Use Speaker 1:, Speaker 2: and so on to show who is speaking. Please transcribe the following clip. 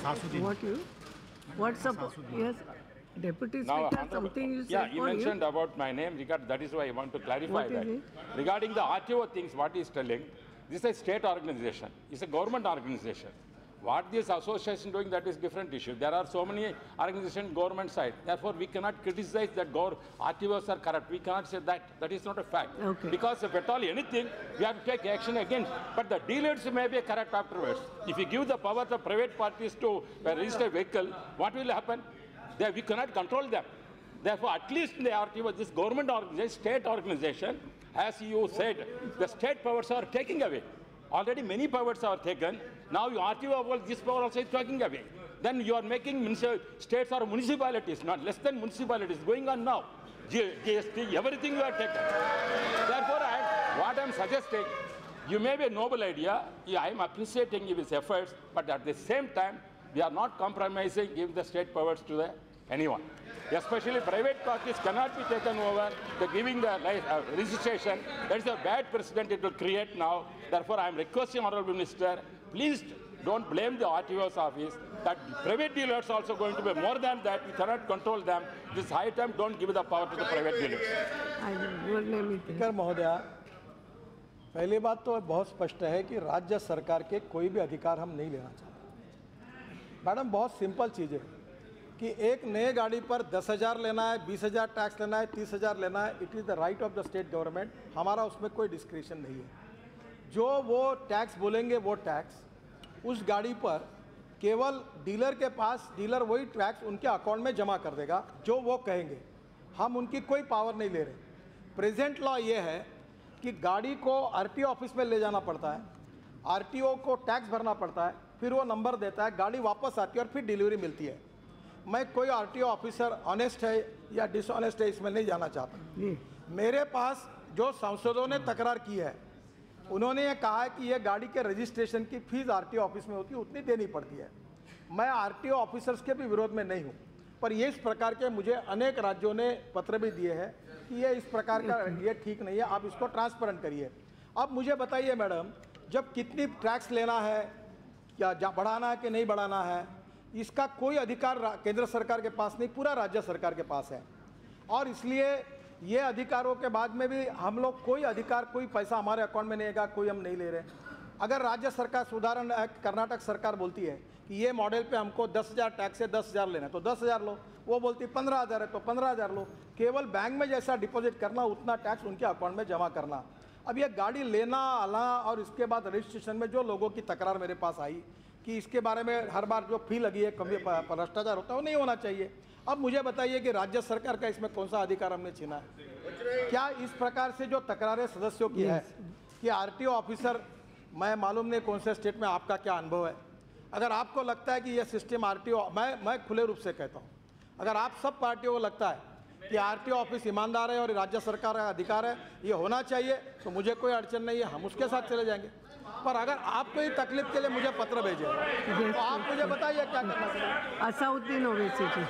Speaker 1: What you? What's up? Yes, Deputy
Speaker 2: Now,
Speaker 1: Speaker, something you said
Speaker 2: you
Speaker 1: for
Speaker 2: mentioned about my name. That is why I want to clarify
Speaker 1: What
Speaker 2: that.
Speaker 1: is it?
Speaker 2: Regarding the RTO things, what he is telling, this is a state organization. It's a government organization. What this association doing, that is different issue. There are so many organizations government side. Therefore, we cannot criticize that RTOs are corrupt. We cannot say that. That is not a fact.
Speaker 1: Okay.
Speaker 2: Because if at all anything, we have to take action against. But the dealers may be corrupt afterwards. If you give the power to private parties to register a vehicle, what will happen? We cannot control them. Therefore, at least in the RTO, this government organization, state organization, as you said, the state powers are taking away. Already many powers are taken. Now you RTO, this power also is taking away. Then you are making states or municipalities, not less than municipalities, going on now. GST, everything you are taken. Therefore, what I am suggesting, you may be a noble idea. Yeah, I am appreciating his efforts, but at the same time, we are not compromising, give the state powers to anyone. Especially private parties cannot be taken over. The giving the registration, that is a bad precedent it will create now. Therefore, I am requesting Honorable Minister, please don't blame the RTO's office. That private dealers also going to be more than that. We cannot control them. This high time, don't give the power to the private dealers.
Speaker 3: Speaker महोदया, पहली बात तो बहुत स्पष्ट है कि राज्य सरकार के कोई भी अधिकार हम नहीं लेना चाहते। मैडम, बहुत सिंपल चीज़ है कि एक नए गाड़ी पर 10,000 लेना है, 20,000 टैक्स लेना है, 30,000 लेना है, it is the right of the state government. हमारा उसमें कोई डिस्क्रिप्शन नहीं है। जो वो टैक्स बोलेंगे वो टैक्स उस गाड़ी पर केवल डीलर के पास, डीलर वही टैक्स उनके अकाउंट में जमा कर देगा जो वो कहेंगे। हम उनकी कोई पावर नहीं ले रहे। प्रेजेंट लॉ ये है कि गाड़ी को आरटीओ ऑफिस में ले जाना पड़ता है, आरटीओ को टैक्स भरना पड़ता है, फिर वो नंबर देता है, गाड़ी वापस आती है और फिर डिलीवरी मिलती है। मैं कोई आरटीओ ऑफिसर ऑनेस्ट है या डिसऑनेस्ट है इसमें नहीं जाना चाहता। मेरे पास जो सांसदों ने तकरार की है, उन्होंने ये कहा है कि ये गाड़ी के रजिस्ट्रेशन की फीस आरटीओ ऑफिस में होती है, उतनी देनी पड़ती है। मैं आरटीओ ऑफिसर्स के भी विरोध में नहीं हूँ, पर ये इस प्रकार के मुझे अनेक राज्यों ने पत्र भी दिए हैं कि ये इस प्रकार का ये ठीक नहीं है, आप इसको ट्रांसपेरेंट करिए। अब मुझे बताइए मैडम, जब कितनी टैक्स लेना है या बढ़ाना है कि नहीं बढ़ाना है, इसका कोई अधिकार केंद्र सरकार के पास नहीं, पूरा राज्य सरकार के पास है। और इसलिए ये अधिकारों के बाद में भी हम लोग कोई अधिकार, कोई पैसा हमारे अकाउंट में नहीं आएगा, कोई हम नहीं ले रहे। अगर राज्य सरकार, उदाहरण कर्नाटक सरकार बोलती है कि ये मॉडल पे हमको 10,000 टैक्स है, 10,000 लेना है तो 10,000 लो, वो बोलती 15,000 है तो 15,000 लो। केवल बैंक में जैसा डिपॉजिट करना, उतना टैक्स उनके अकाउंट में जमा करना। अब ये गाड़ी लेना आना और इसके बाद रजिस्ट्रेशन में जो लोगों की तकरार मेरे पास आई कि इसके बारे में हर बार जो फी लगी है, कभी भ्रष्टाचार होता है, वो नहीं होना चाहिए। अब मुझे बताइए कि राज्य सरकार का इसमें कौन सा अधिकार हमने छीना है? क्या इस प्रकार से जो तकरारें सदस्यों की है कि आरटीओ ऑफिसर, मैं मालूम नहीं कौन से स्टेट में आपका क्या अनुभव है, अगर आपको लगता है कि यह सिस्टम आरटीओ, मैं खुले रूप से कहता हूँ, अगर आप सब पार्टियों को लगता है कि आरटीओ ऑफिस ईमानदार है और राज्य सरकार का अधिकार है, ये होना चाहिए, तो मुझे कोई अड़चन नहीं है, हम उसके साथ चले जाएंगे। पर अगर आपको ये तकलीफ के लिए मुझे पत्र भेजे तो आप मुझे बताइए क्या करना चाहिए।
Speaker 1: असाउद्दीन ओवैसी जी।